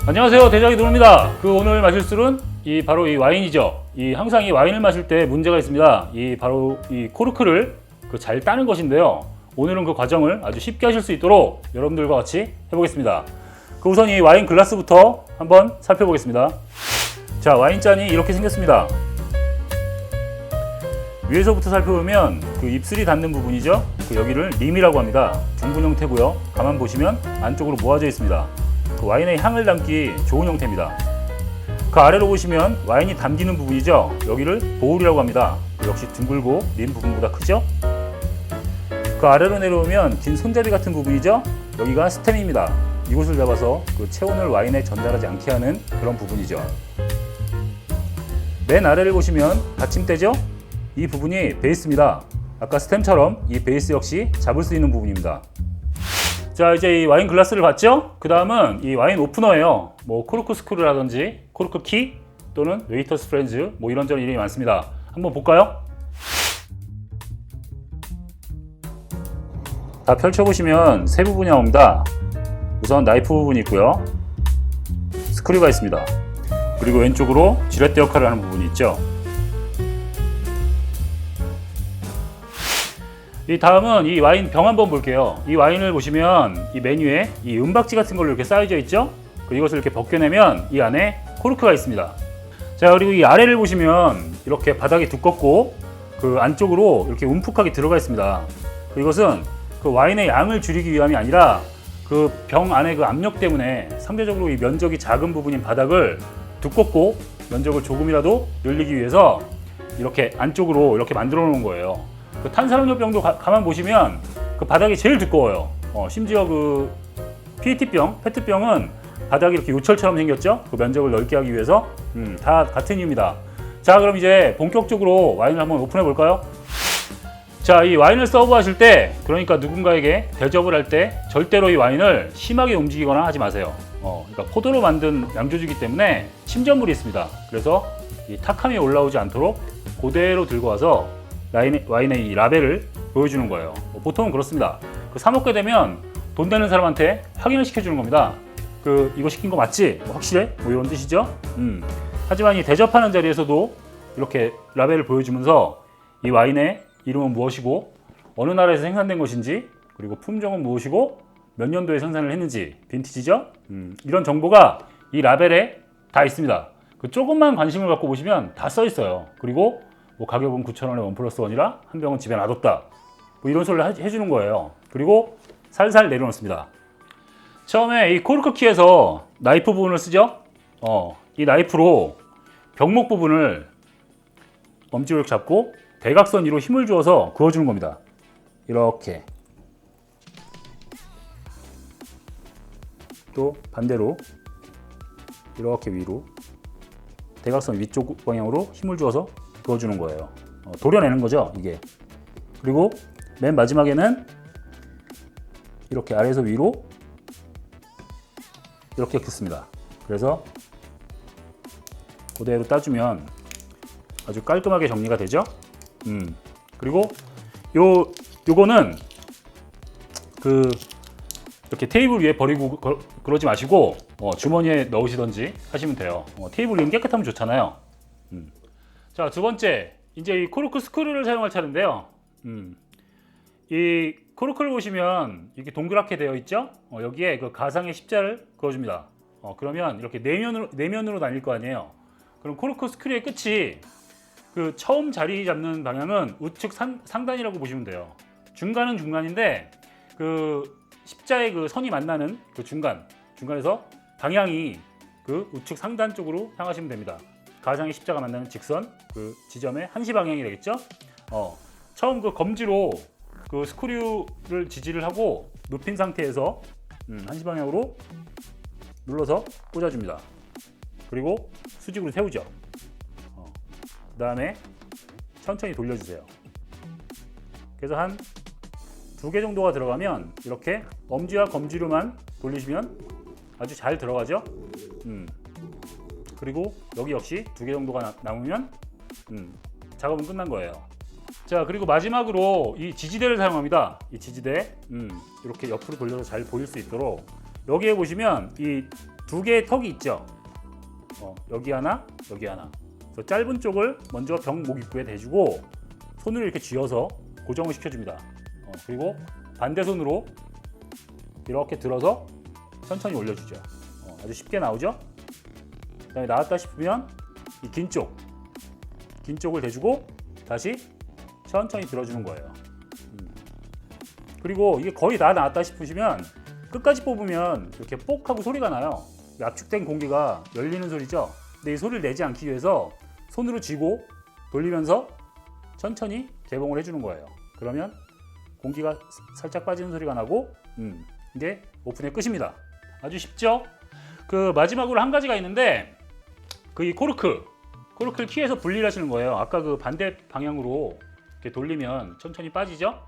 안녕하세요, 대작이 노루입니다. 오늘 마실 술은 바로 이 와인이죠. 항상 이 와인을 마실 때 문제가 있습니다. 바로 이 코르크를 잘 따는 것인데요. 오늘은 그 과정을 아주 쉽게 하실 수 있도록 여러분들과 같이 해보겠습니다. 우선 이 와인 글라스부터 한번 살펴보겠습니다. 자, 와인잔이 이렇게 생겼습니다. 위에서부터 살펴보면 입술이 닿는 부분이죠. 여기를 림이라고 합니다. 둥근 형태고요. 가만 보시면 안쪽으로 모아져 있습니다. 와인의 향을 담기 좋은 형태입니다. 아래로 보시면 와인이 담기는 부분이죠. 여기를 보울이라고 합니다. 역시 둥글고 림 부분보다 크죠. 아래로 내려오면 긴 손잡이 같은 부분이죠. 여기가 스템입니다. 이곳을 잡아서 체온을 와인에 전달하지 않게 하는 그런 부분이죠. 맨 아래를 보시면 받침대죠. 이 부분이 베이스입니다. 아까 스템처럼 이 베이스 역시 잡을 수 있는 부분입니다. 자, 이제 이 와인 글라스를 봤죠? 그 다음은 이 와인 오프너예요. 코르크 스크루라든지 코르크 키 또는 웨이터스 프렌즈 이런저런 이름이 많습니다. 한번 볼까요? 다 펼쳐보시면 세 부분이 나옵니다. 우선 나이프 부분이 있고요. 스크류가 있습니다. 그리고 왼쪽으로 지렛대 역할을 하는 부분이 있죠. 다음은 이 와인 병 한번 볼게요. 이 와인을 보시면 이 메뉴에 이 은박지 같은 걸로 이렇게 쌓여져 있죠. 이것을 이렇게 벗겨내면 이 안에 코르크가 있습니다. 자, 그리고 이 아래를 보시면 이렇게 바닥이 두껍고 안쪽으로 이렇게 움푹하게 들어가 있습니다. 이것은 와인의 양을 줄이기 위함이 아니라 병 안에 압력 때문에 상대적으로 이 면적이 작은 부분인 바닥을 두껍고 면적을 조금이라도 늘리기 위해서 이렇게 안쪽으로 이렇게 만들어 놓은 거예요. 탄산음료 병도 가만 보시면 바닥이 제일 두꺼워요. 심지어 PET병, 페트병은 바닥이 이렇게 요철처럼 생겼죠? 면적을 넓게 하기 위해서 다 같은 이유입니다. 자, 그럼 이제 본격적으로 와인을 한번 오픈해 볼까요? 자, 이 와인을 서브하실 때, 그러니까 누군가에게 대접을 할 때 절대로 이 와인을 심하게 움직이거나 하지 마세요. 그러니까 포도로 만든 양조주이기 때문에 침전물이 있습니다. 그래서 이 탁함이 올라오지 않도록 그대로 들고 와서 와인의 이 라벨을 보여주는 거예요. 보통은 그렇습니다. 사 먹게 되면 돈 되는 사람한테 확인을 시켜주는 겁니다. 이거 시킨 거 맞지? 확실해? 이런 뜻이죠. 하지만 이 대접하는 자리에서도 이렇게 라벨을 보여주면서 이 와인의 이름은 무엇이고 어느 나라에서 생산된 것인지 그리고 품종은 무엇이고 몇 년도에 생산을 했는지 빈티지죠? 이런 정보가 이 라벨에 다 있습니다. 조금만 관심을 갖고 보시면 다 써 있어요. 그리고 가격은 9,000원에 1+1이라 한 병은 집에 놔뒀다. 이런 소리를 해주는 거예요. 그리고 살살 내려놓습니다. 처음에 이 코르크 키에서 나이프 부분을 쓰죠. 이 나이프로 병목 부분을 엄지로 이렇게 잡고 대각선 위로 힘을 주어서 그어주는 겁니다. 이렇게. 또 반대로 이렇게 위로 대각선 위쪽 방향으로 힘을 주어서 그어주는 거예요. 도려내는 거죠, 이게. 그리고 맨 마지막에는 이렇게 아래에서 위로 이렇게 긋습니다. 그래서 그대로 따주면 아주 깔끔하게 정리가 되죠. 그리고 요거는 이렇게 테이블 위에 버리고 그러지 마시고 주머니에 넣으시던지 하시면 돼요. 테이블 위는 깨끗하면 좋잖아요. 자, 두 번째, 이제 이 코르크 스크류를 사용할 차례인데요. 이 코르크를 보시면 이렇게 동그랗게 되어 있죠. 여기에 가상의 십자를 그어줍니다. 그러면 이렇게 내면으로 다닐 거 아니에요. 그럼 코르크 스크류의 끝이 처음 자리 잡는 방향은 우측 상단이라고 보시면 돼요. 중간은 중간인데 십자의 선이 만나는 중간에서 방향이 우측 상단 쪽으로 향하시면 됩니다. 가상의 십자가 만나는 직선 지점의 한시 방향이 되겠죠. 처음 검지로 스크류를 지지를 하고 눕힌 상태에서 한시 방향으로 눌러서 꽂아줍니다. 그리고 수직으로 세우죠. 그 다음에 천천히 돌려주세요. 그래서 한 2개 정도가 들어가면 이렇게 엄지와 검지로만 돌리시면 아주 잘 들어가죠. 그리고 여기 역시 2개 정도가 남으면 작업은 끝난 거예요. 자, 그리고 마지막으로 이 지지대를 사용합니다. 이 지지대 이렇게 옆으로 돌려서 잘 보일 수 있도록 여기에 보시면 이 두 개의 턱이 있죠. 여기 하나, 여기 하나. 그래서 짧은 쪽을 먼저 병 목 입구에 대주고 손으로 이렇게 쥐어서 고정을 시켜줍니다. 그리고 반대 손으로 이렇게 들어서 천천히 올려주죠. 아주 쉽게 나오죠. 그다음에 나왔다 싶으면 이 긴 쪽을 대주고 다시 천천히 들어주는 거예요. 그리고 이게 거의 다 나왔다 싶으시면 끝까지 뽑으면 이렇게 뽁 하고 소리가 나요. 압축된 공기가 열리는 소리죠. 근데 이 소리를 내지 않기 위해서 손으로 쥐고 돌리면서 천천히 개봉을 해주는 거예요. 그러면 공기가 살짝 빠지는 소리가 나고 이게 오픈의 끝입니다. 아주 쉽죠? 그 마지막으로 한 가지가 있는데 그 이 코르크를 키에서 분리를 하시는 거예요. 아까 그 반대 방향으로 이렇게 돌리면 천천히 빠지죠?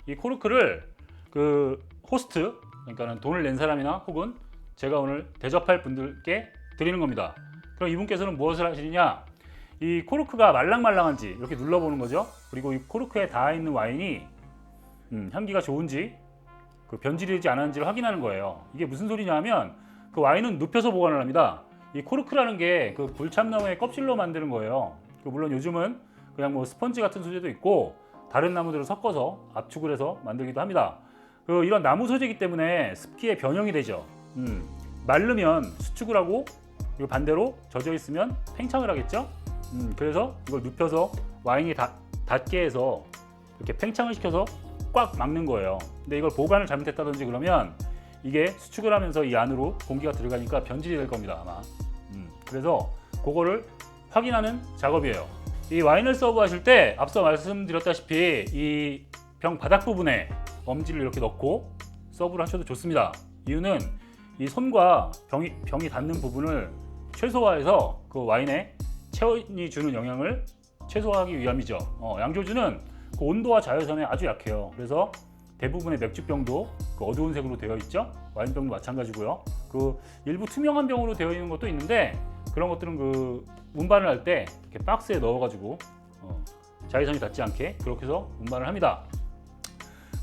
이 코르크를 그 호스트, 그러니까 돈을 낸 사람이나 혹은 제가 오늘 대접할 분들께 드리는 겁니다. 그럼 이분께서는 무엇을 하시느냐? 이 코르크가 말랑말랑한지 이렇게 눌러보는 거죠. 그리고 이 코르크에 닿아있는 와인이 향기가 좋은지 그 변질이 되지 않았는지를 확인하는 거예요. 이게 무슨 소리냐 하면 그 와인은 눕혀서 보관을 합니다. 이 코르크라는 게 그 불참나무의 껍질로 만드는 거예요. 물론 요즘은 그냥 뭐 스펀지 같은 소재도 있고 다른 나무들을 섞어서 압축을 해서 만들기도 합니다. 이런 나무 소재이기 때문에 습기에 변형이 되죠. 마르면 수축을 하고 그리고 반대로 젖어 있으면 팽창을 하겠죠. 그래서 이걸 눕혀서 와인이 닿게 해서 이렇게 팽창을 시켜서 꽉 막는 거예요. 근데 이걸 보관을 잘못했다든지 그러면 이게 수축을 하면서 이 안으로 공기가 들어가니까 변질이 될 겁니다, 아마. 그래서 그거를 확인하는 작업이에요. 이 와인을 서브하실 때 앞서 말씀드렸다시피 이 병 바닥 부분에 엄지를 이렇게 넣고 서브를 하셔도 좋습니다. 이유는 이 손과 병이 닿는 부분을 최소화해서 그 와인에 체온이 주는 영향을 최소화하기 위함이죠. 양조주는 그 온도와 자외선에 아주 약해요. 그래서 대부분의 맥주병도 그 어두운 색으로 되어 있죠. 와인병도 마찬가지고요. 그 일부 투명한 병으로 되어 있는 것도 있는데 그런 것들은 그 운반을 할 때 이렇게 박스에 넣어가지고 자외선이 닿지 않게 그렇게 해서 운반을 합니다.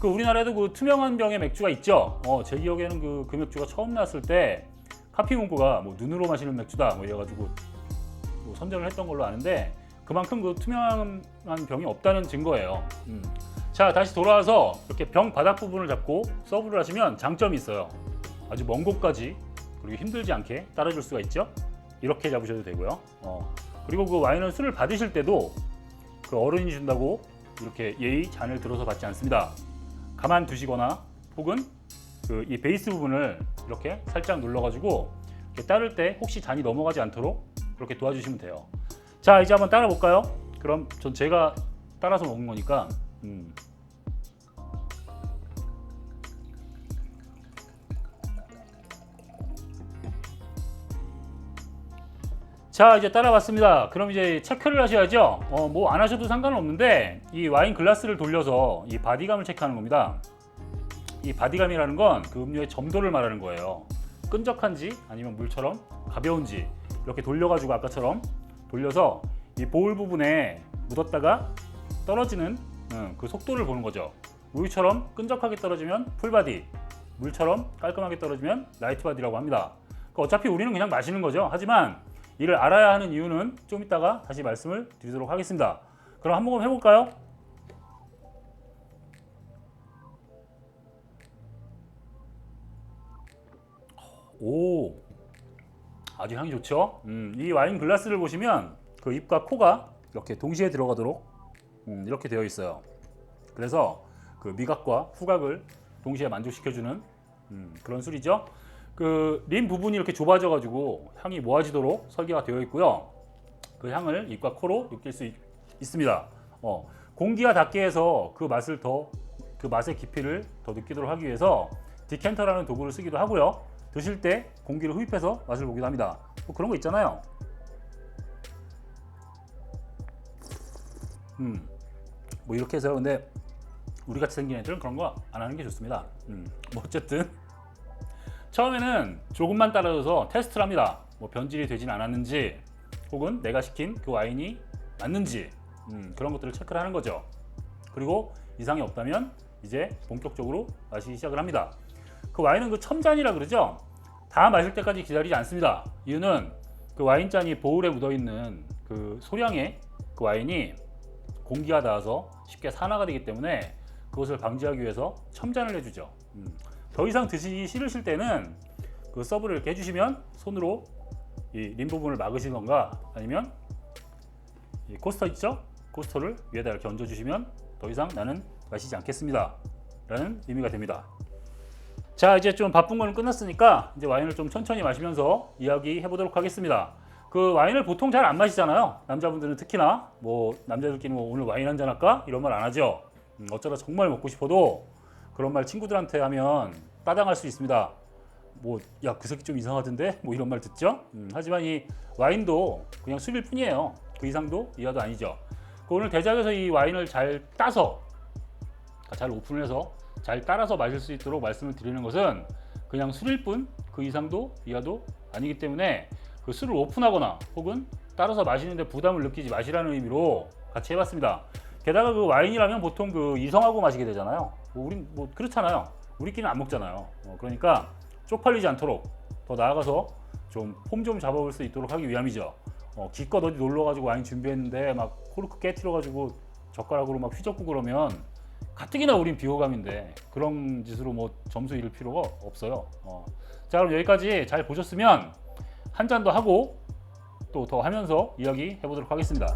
그 우리나라에도 그 투명한 병의 맥주가 있죠. 제 기억에는 그 맥주가 처음 나왔을 때 카피 문구가 뭐 눈으로 마시는 맥주다 뭐 이래가지고 뭐 선전을 했던 걸로 아는데 그만큼 그 투명한 병이 없다는 증거예요. 자, 다시 돌아와서 이렇게 병 바닥 부분을 잡고 서브를 하시면 장점이 있어요. 아주 먼 곳까지 그리고 힘들지 않게 따라줄 수가 있죠. 이렇게 잡으셔도 되고요. 그리고 그 와인은 술을 받으실 때도 그 어른이 준다고 이렇게 예의 잔을 들어서 받지 않습니다. 가만 두시거나 혹은 이 베이스 부분을 이렇게 살짝 눌러가지고 이렇게 따를 때 혹시 잔이 넘어가지 않도록 그렇게 도와주시면 돼요. 자, 이제 한번 따라 볼까요? 그럼 전 제가 따라서 먹는 거니까. 자, 이제 따라봤습니다. 그럼 이제 체크를 하셔야죠. 뭐 안 하셔도 상관은 없는데 이 와인 글라스를 돌려서 이 바디감을 체크하는 겁니다. 이 바디감이라는 건 그 음료의 점도를 말하는 거예요. 끈적한지 아니면 물처럼 가벼운지 이렇게 돌려가지고 아까처럼 돌려서 이 볼 부분에 묻었다가 떨어지는 그 속도를 보는 거죠. 우유처럼 끈적하게 떨어지면 풀바디, 물처럼 깔끔하게 떨어지면 라이트 바디라고 합니다. 어차피 우리는 그냥 마시는 거죠. 하지만 이를 알아야 하는 이유는 좀 이따가 다시 말씀을 드리도록 하겠습니다. 그럼 한 모금 해볼까요? 오, 아주 향이 좋죠? 이 와인 글라스를 보시면 그 입과 코가 이렇게 동시에 들어가도록 이렇게 되어 있어요. 그래서 그 미각과 후각을 동시에 만족시켜주는 그런 술이죠. 그 림 부분이 이렇게 좁아져 가지고 향이 모아지도록 설계가 되어 있고요. 그 향을 입과 코로 느낄 수 있습니다. 공기가 닿게 해서 그 맛의 깊이를 더 느끼도록 하기 위해서 디캔터라는 도구를 쓰기도 하고요. 드실 때 공기를 흡입해서 맛을 보기도 합니다. 뭐 그런 거 있잖아요. 뭐 이렇게 해서요. 근데 우리 같이 생긴 애들은 그런 거 안 하는 게 좋습니다. 뭐 어쨌든 처음에는 조금만 따라줘서 테스트를 합니다. 뭐 변질이 되진 않았는지 혹은 내가 시킨 그 와인이 맞는지 그런 것들을 체크를 하는 거죠. 그리고 이상이 없다면 이제 본격적으로 마시기 시작을 합니다. 그 와인은 그 첨잔이라 그러죠. 다 마실 때까지 기다리지 않습니다. 이유는 그 와인잔이 보울에 묻어있는 그 소량의 그 와인이 공기가 닿아서 쉽게 산화가 되기 때문에 그것을 방지하기 위해서 첨잔을 해주죠. 더 이상 드시기 싫으실 때는 그 서브를 이렇게 해주시면 손으로 이 림 부분을 막으시던가 아니면 이 코스터 있죠? 코스터를 위에다 이렇게 얹어주시면 더 이상 나는 마시지 않겠습니다 라는 의미가 됩니다. 자, 이제 좀 바쁜 거는 끝났으니까 이제 와인을 좀 천천히 마시면서 이야기해 보도록 하겠습니다. 그 와인을 보통 잘 안 마시잖아요. 남자분들은 특히나 뭐 남자들끼리 뭐 오늘 와인 한잔 할까? 이런 말 안 하죠. 어쩌다 정말 먹고 싶어도 그런 말 친구들한테 하면 따당할 수 있습니다. 뭐 야 그 새끼 좀 이상하던데 뭐 이런 말 듣죠. 하지만 이 와인도 그냥 술일 뿐이에요. 그 이상도 이하도 아니죠. 오늘 대작에서 이 와인을 잘 따서 잘 오픈을 해서 잘 따라서 마실 수 있도록 말씀을 드리는 것은 그냥 술일 뿐 그 이상도 이하도 아니기 때문에 그 술을 오픈하거나 혹은 따라서 마시는데 부담을 느끼지 마시라는 의미로 같이 해봤습니다. 게다가 그 와인이라면 보통 그 이성하고 마시게 되잖아요. 뭐 우린 뭐 그렇잖아요. 우리끼리는 안 먹잖아요. 그러니까 쪽팔리지 않도록 더 나아가서 좀 폼 좀 잡아볼 수 있도록 하기 위함이죠. 기껏 어디 놀러 가지고 와인 준비했는데 막 코르크 깨트려 가지고 젓가락으로 막 휘젓고 그러면 가뜩이나 우린 비호감인데 그런 짓으로 뭐 점수 잃을 필요가 없어요. 자, 그럼 여기까지 잘 보셨으면 한 잔 더 하고 또 더 하면서 이야기 해보도록 하겠습니다.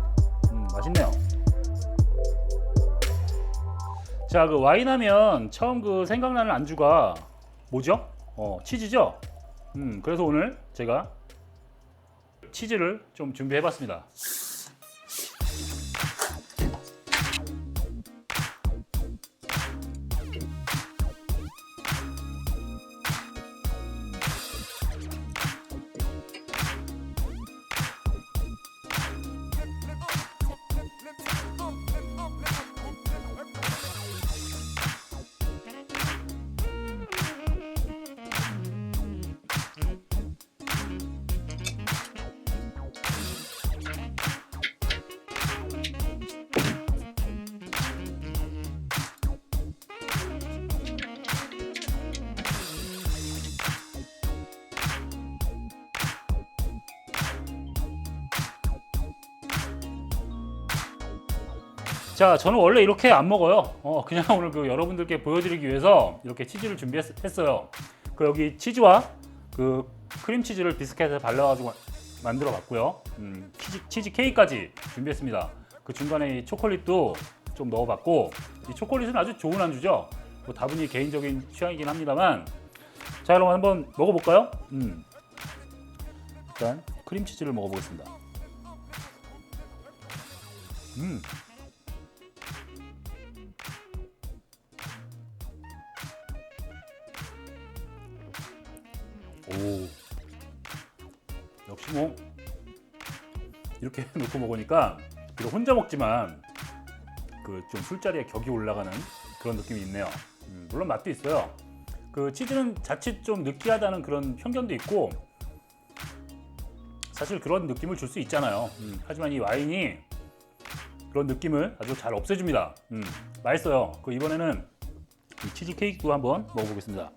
맛있네요. 자, 그 와인 하면 처음 그 생각나는 안주가 뭐죠? 치즈죠? 그래서 오늘 제가 치즈를 좀 준비해봤습니다. 자, 저는 원래 이렇게 안 먹어요. 그냥 오늘 그 여러분들께 보여드리기 위해서 이렇게 치즈를 준비했어요. 그 여기 치즈와 그 크림치즈를 비스켓에 발라가지고 만들어 봤고요. 치즈 케이크까지 준비했습니다. 그 중간에 이 초콜릿도 좀 넣어봤고, 이 초콜릿은 아주 좋은 안주죠. 뭐 다분히 개인적인 취향이긴 합니다만, 자, 그럼 한번 먹어볼까요? 일단 크림치즈를 먹어보겠습니다. 오, 역시 뭐 이렇게 놓고 먹으니까 비록 혼자 먹지만 그 좀 술자리에 격이 올라가는 그런 느낌이 있네요. 물론 맛도 있어요. 그 치즈는 자칫 좀 느끼하다는 그런 편견도 있고 사실 그런 느낌을 줄 수 있잖아요. 하지만 이 와인이 그런 느낌을 아주 잘 없애줍니다. 맛있어요. 그 이번에는 이 치즈 케이크도 한번 먹어보겠습니다.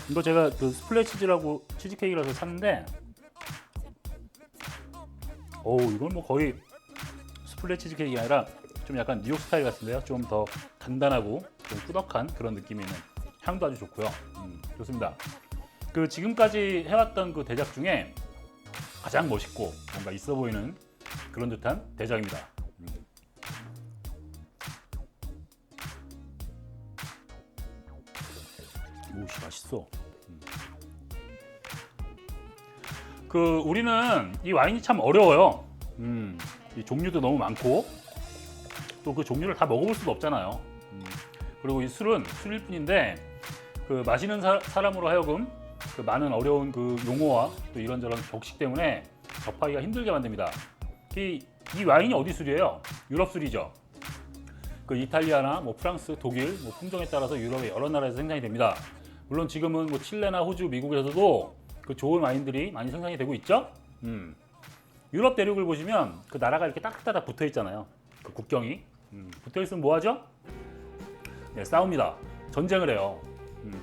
이거 제가 그 스플레 치즈라고 치즈 케이크라서 샀는데, 이건 뭐 거의 스플레 치즈 케이크가 아니라 좀 약간 뉴욕 스타일 같은데요. 좀 더 단단하고 좀 꾸덕한 그런 느낌이 있는, 향도 아주 좋고요. 좋습니다. 그 지금까지 해왔던 그 대작 중에 가장 멋있고 뭔가 있어 보이는 그런 듯한 대작입니다. 오씨, 맛있어. 그 우리는 이 와인이 참 어려워요. 이 종류도 너무 많고 또 그 종류를 다 먹어볼 수도 없잖아요. 그리고 이 술은 술일 뿐인데 그 마시는 사람으로 하여금 그 많은 어려운 그 용어와 또 이런저런 격식 때문에 접하기가 힘들게 만듭니다. 이 와인이 어디 술이에요? 유럽 술이죠. 그 이탈리아나 뭐 프랑스, 독일 뭐 품종에 따라서 유럽의 여러 나라에서 생산이 됩니다. 물론 지금은 뭐 칠레나 호주, 미국에서도 그 좋은 와인들이 많이 생산이 되고 있죠. 유럽 대륙을 보시면 그 나라가 이렇게 딱딱딱 붙어 있잖아요. 그 국경이 붙어 있으면 뭐 하죠? 네, 싸웁니다. 전쟁을 해요.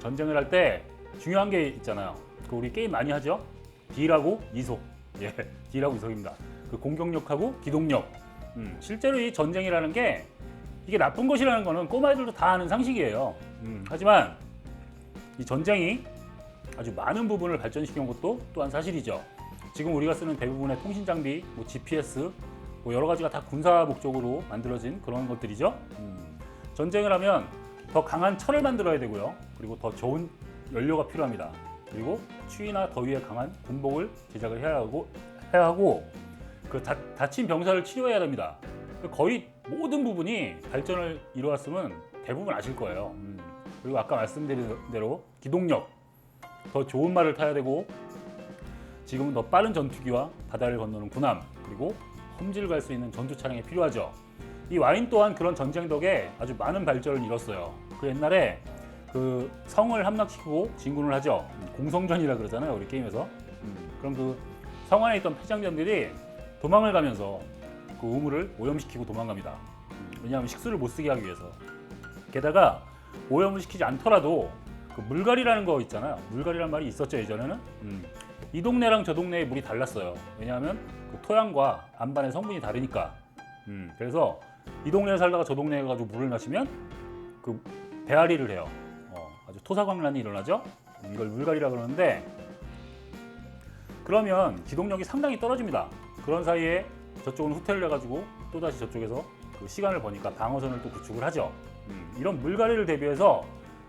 전쟁을 할 때 중요한 게 있잖아요. 그 우리 게임 많이 하죠. 딜하고 이속. 예, 딜하고 이속입니다. 그 공격력하고 기동력. 실제로 이 전쟁이라는 게 이게 나쁜 것이라는 거는 꼬마애들도 다 아는 상식이에요. 하지만 이 전쟁이 아주 많은 부분을 발전시킨 것도 또한 사실이죠. 지금 우리가 쓰는 대부분의 통신 장비, 뭐 GPS, 뭐 여러 가지가 다 군사 목적으로 만들어진 그런 것들이죠. 전쟁을 하면 더 강한 철을 만들어야 되고요. 그리고 더 좋은 연료가 필요합니다. 그리고 추위나 더위에 강한 군복을 제작을 해야 하고 그 다친 병사를 치료해야 됩니다. 거의 모든 부분이 발전을 이루었으면 대부분 아실 거예요. 그리고 아까 말씀드린 대로 기동력, 더 좋은 말을 타야 되고 지금은 더 빠른 전투기와 바다를 건너는 군함, 그리고 험지를 갈 수 있는 전투 차량이 필요하죠. 이 와인 또한 그런 전쟁 덕에 아주 많은 발전을 이뤘어요. 그 옛날에 그 성을 함락시키고 진군을 하죠. 공성전이라 그러잖아요, 우리 게임에서. 그럼 그 성 안에 있던 패장전들이 도망을 가면서 그 우물을 오염시키고 도망갑니다. 왜냐하면 식수를 못 쓰게 하기 위해서. 게다가 오염을 시키지 않더라도 그 물갈이라는 거 있잖아요. 물갈이라는 말이 있었죠, 예전에는. 이 동네랑 저 동네의 물이 달랐어요. 왜냐하면 그 토양과 안반의 성분이 다르니까. 그래서 이 동네에 살다가 저 동네에 가지고 물을 마시면 그 배앓이를 해요. 아주 토사광란이 일어나죠. 이걸 물갈이라 그러는데, 그러면 기동력이 상당히 떨어집니다. 그런 사이에 저쪽은 후퇴를 해가지고 또다시 저쪽에서 그 시간을 버니까 방어선을 또 구축을 하죠. 이런 물갈이를 대비해서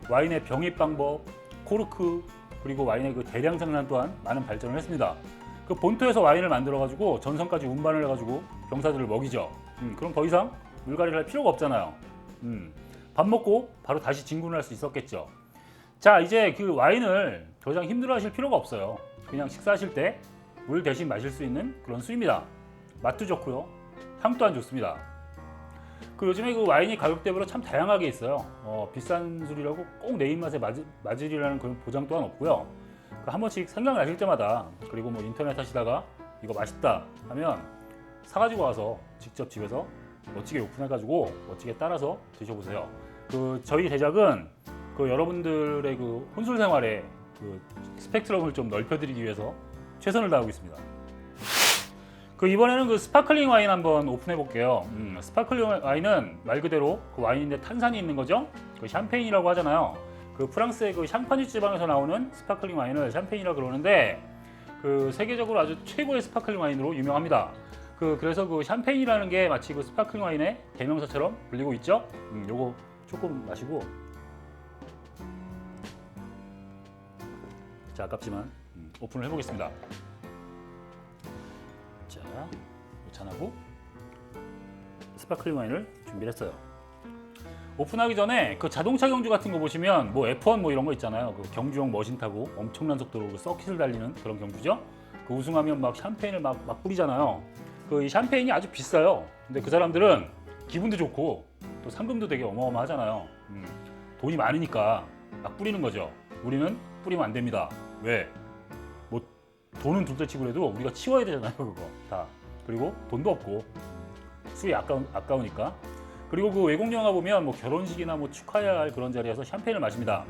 와인의 병입 방법, 코르크, 그리고 와인의 그 대량 생산 또한 많은 발전을 했습니다. 그 본토에서 와인을 만들어가지고 전선까지 운반을 해가지고 병사들을 먹이죠. 그럼 더 이상 물갈이를 할 필요가 없잖아요. 밥 먹고 바로 다시 진군을 할 수 있었겠죠. 자, 이제 그 와인을 더 이상 힘들어하실 필요가 없어요. 그냥 식사하실 때 물 대신 마실 수 있는 그런 술입니다. 맛도 좋고요, 향 또한 좋습니다. 그 요즘에 그 와인이 가격대별로 참 다양하게 있어요. 비싼 술이라고 꼭 내 입맛에 맞으리라는 그런 보장 또한 없고요. 한 번씩 생각나실 때마다, 그리고 뭐 인터넷 하시다가 이거 맛있다 하면 사가지고 와서 직접 집에서 멋지게 오픈해가지고 멋지게 따라서 드셔보세요. 그 저희 제작은 그 여러분들의 그 혼술 생활에 그 스펙트럼을 좀 넓혀드리기 위해서 최선을 다하고 있습니다. 그 이번에는 그 스파클링 와인 한번 오픈해 볼게요. 스파클링 와인은 말 그대로 그 와인인데 탄산이 있는 거죠. 그 샴페인이라고 하잖아요. 그 프랑스의 그 샹파뉴 지방에서 나오는 스파클링 와인을 샴페인이라고 그러는데, 그 세계적으로 아주 최고의 스파클링 와인으로 유명합니다. 그래서 그 샴페인이라는 게 마치 그 스파클링 와인의 대명사처럼 불리고 있죠. 요거 조금 마시고, 자, 아깝지만 오픈을 해보겠습니다. 자, 잔하고 스파클링 와인을 준비를 했어요. 오픈하기 전에 그 자동차 경주 같은 거 보시면 뭐 F1 뭐 이런 거 있잖아요. 그 경주용 머신 타고 엄청난 속도로 그 서킷을 달리는 그런 경주죠. 그 우승하면 막 샴페인을 막 뿌리잖아요. 그 이 샴페인이 아주 비싸요. 근데 그 사람들은 기분도 좋고 또 상금도 되게 어마어마하잖아요. 돈이 많으니까 막 뿌리는 거죠. 우리는 뿌리면 안 됩니다. 왜? 뭐 돈은 둘째치고 그래도 우리가 치워야 되잖아요, 그거 다. 그리고 돈도 없고 술이 아까우니까. 그리고 그 외국 영화 보면 뭐 결혼식이나 뭐 축하해야 할 그런 자리에서 샴페인을 마십니다.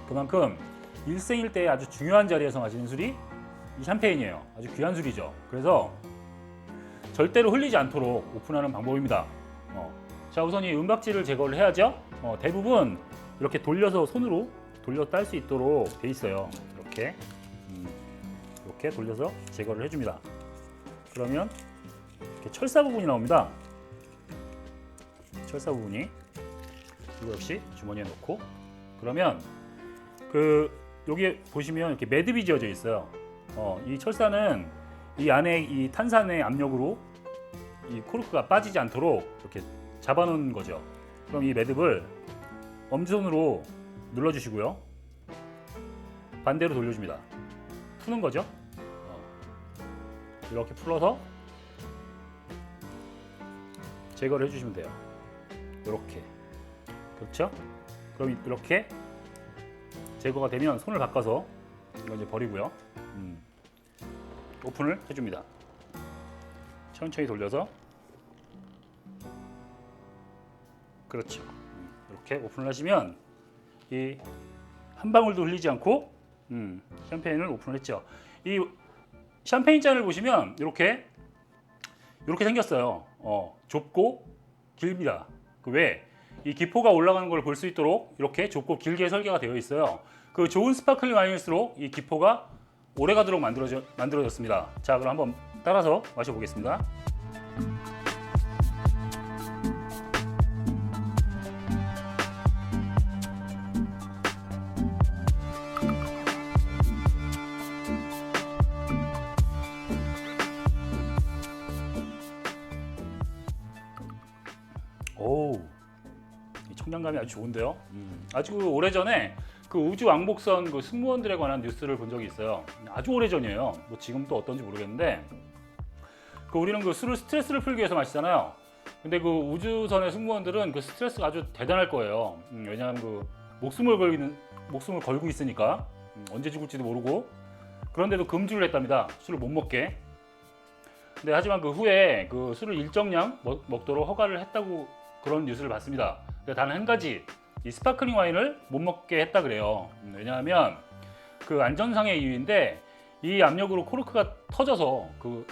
그만큼 일생일대에 아주 중요한 자리에서 마시는 술이 이 샴페인이에요. 아주 귀한 술이죠. 그래서 절대로 흘리지 않도록 오픈하는 방법입니다. 자, 우선 이 은박지를 제거를 해야죠. 대부분 이렇게 돌려서 손으로 돌려 딸 수 있도록 돼 있어요. 이렇게 돌려서 제거를 해줍니다. 그러면 이렇게 철사 부분이 나옵니다. 철사 부분이, 이거 역시 주머니에 넣고, 그러면 그 여기 보시면 이렇게 매듭이 지어져 있어요. 이 철사는 이 안에 이 탄산의 압력으로 이 코르크가 빠지지 않도록 이렇게 잡아놓은 거죠. 그럼 이 매듭을 엄지손으로 눌러주시고요, 반대로 돌려줍니다. 푸는 거죠. 이렇게 풀어서 제거를 해주시면 돼요. 이렇게. 그렇죠? 그럼 이렇게 제거가 되면 손을 바꿔서 이거 이제 버리고요. 오픈을 해줍니다. 천천히 돌려서. 그렇죠. 이렇게 오픈을 하시면 이 한 방울도 흘리지 않고 샴페인을 오픈을 했죠. 이 샴페인 잔을 보시면 이렇게 생겼어요. 좁고 길입니다. 그 왜? 이 기포가 올라가는 걸 볼 수 있도록 이렇게 좁고 길게 설계가 되어 있어요. 그 좋은 스파클링 와인일수록 이 기포가 오래 가도록 만들어졌습니다. 자, 그럼 한번 따라서 마셔보겠습니다. 오, 이 청량감이 아주 좋은데요. 아주 오래전에 그 우주 왕복선 그 승무원들에 관한 뉴스를 본 적이 있어요. 아주 오래전이에요. 뭐 지금 또 어떤지 모르겠는데, 그 우리는 그 술을 스트레스를 풀기 위해서 마시잖아요. 근데 그 우주선의 승무원들은 그 스트레스가 아주 대단할 거예요. 왜냐하면 그 목숨을 걸고 있으니까 언제 죽을지도 모르고. 그런데도 금주를 했답니다. 술을 못 먹게. 근데 하지만 그 후에 그 술을 일정량 먹도록 허가를 했다고 그런 뉴스를 봤습니다. 근데 단 한 가지, 이 스파클링 와인을 못 먹게 했다 그래요. 왜냐하면 그 안전상의 이유인데, 이 압력으로 코르크가 터져서 그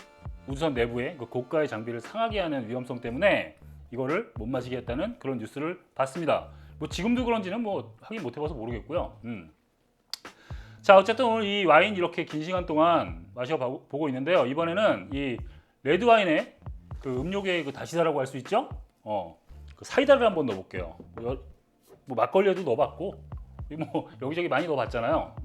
우주선 내부의 그 고가의 장비를 상하게 하는 위험성 때문에 이거를 못 마시게 했다는 그런 뉴스를 봤습니다. 뭐 지금도 그런지는 뭐 확인 못 해봐서 모르겠고요. 자, 어쨌든 오늘 이 와인 이렇게 긴 시간 동안 마셔보고 있는데요. 이번에는 이 레드 와인의 그 음료계의 그 다시다라고 할 수 있죠? 그 사이다를 한번 넣어볼게요. 뭐 막걸리에도 넣어봤고, 뭐 여기저기 많이 넣어봤잖아요.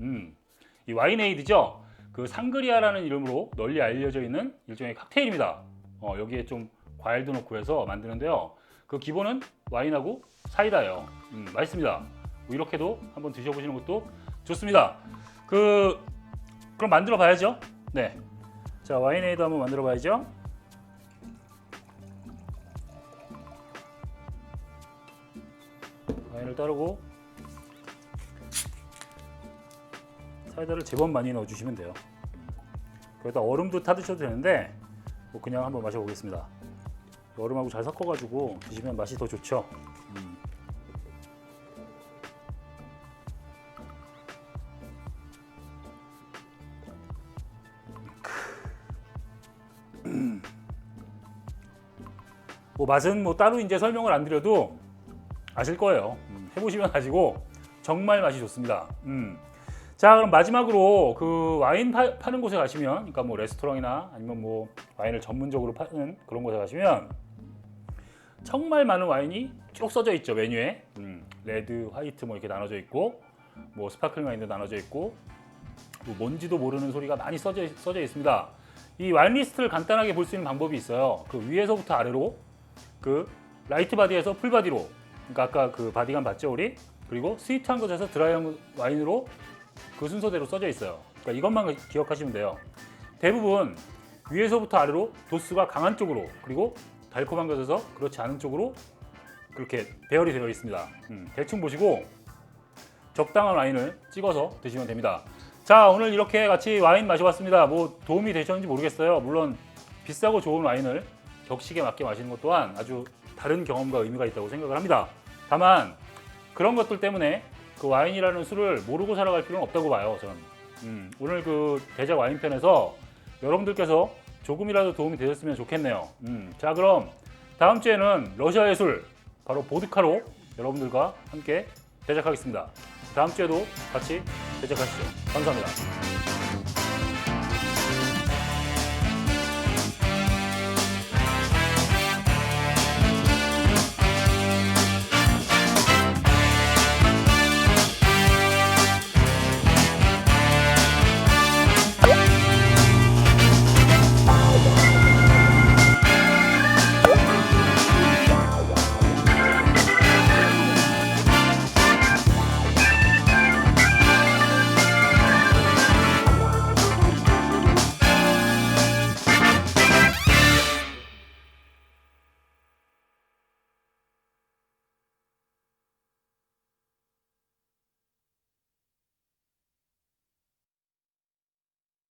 이 와인에이드죠. 그 상그리아라는 이름으로 널리 알려져 있는 일종의 칵테일입니다. 여기에 좀 과일도 넣고 해서 만드는데요. 그 기본은 와인하고 사이다예요. 맛있습니다. 뭐 이렇게도 한번 드셔보시는 것도 좋습니다. 그럼 만들어 봐야죠. 네. 자, 와인에이드 한번 만들어 봐야죠. 와인을 따르고 사이다를 제법 많이 넣어주시면 돼요. 거기다 얼음도 타드셔도 되는데 뭐 그냥 한번 마셔보겠습니다. 얼음하고 잘 섞어가지고 드시면 맛이 더 좋죠. 뭐 맛은 뭐 따로 이제 설명을 안 드려도 아실 거예요. 해보시면 아시고 정말 맛이 좋습니다. 자, 그럼 마지막으로 그 와인 파는 곳에 가시면, 그러니까 뭐 레스토랑이나 아니면 뭐 와인을 전문적으로 파는 그런 곳에 가시면 정말 많은 와인이 쭉 써져 있죠. 메뉴에 레드, 화이트 뭐 이렇게 나눠져 있고, 뭐 스파클링 와인도 나눠져 있고, 뭐 뭔지도 모르는 소리가 많이 써져 있습니다. 이 와인 리스트를 간단하게 볼 수 있는 방법이 있어요. 그 위에서부터 아래로, 그 라이트 바디에서 풀 바디로, 그러니까 아까 그 바디감 봤죠 우리? 그리고 스위트한 것에서 드라이한 와인으로 그 순서대로 써져 있어요. 그러니까 이것만 기억하시면 돼요. 대부분 위에서부터 아래로 도수가 강한 쪽으로, 그리고 달콤한 것에서 그렇지 않은 쪽으로 그렇게 배열이 되어 있습니다. 대충 보시고 적당한 와인을 찍어서 드시면 됩니다. 자, 오늘 이렇게 같이 와인 마셔봤습니다. 뭐 도움이 되셨는지 모르겠어요. 물론 비싸고 좋은 와인을 격식에 맞게 마시는 것 또한 아주 다른 경험과 의미가 있다고 생각을 합니다. 다만 그런 것들 때문에 그 와인이라는 술을 모르고 살아갈 필요는 없다고 봐요, 저는. 오늘 그 대작 와인편에서 여러분들께서 조금이라도 도움이 되셨으면 좋겠네요. 자, 그럼 다음 주에는 러시아의 술, 바로 보드카로 여러분들과 함께 대작하겠습니다. 다음 주에도 같이 대작하시죠. 감사합니다.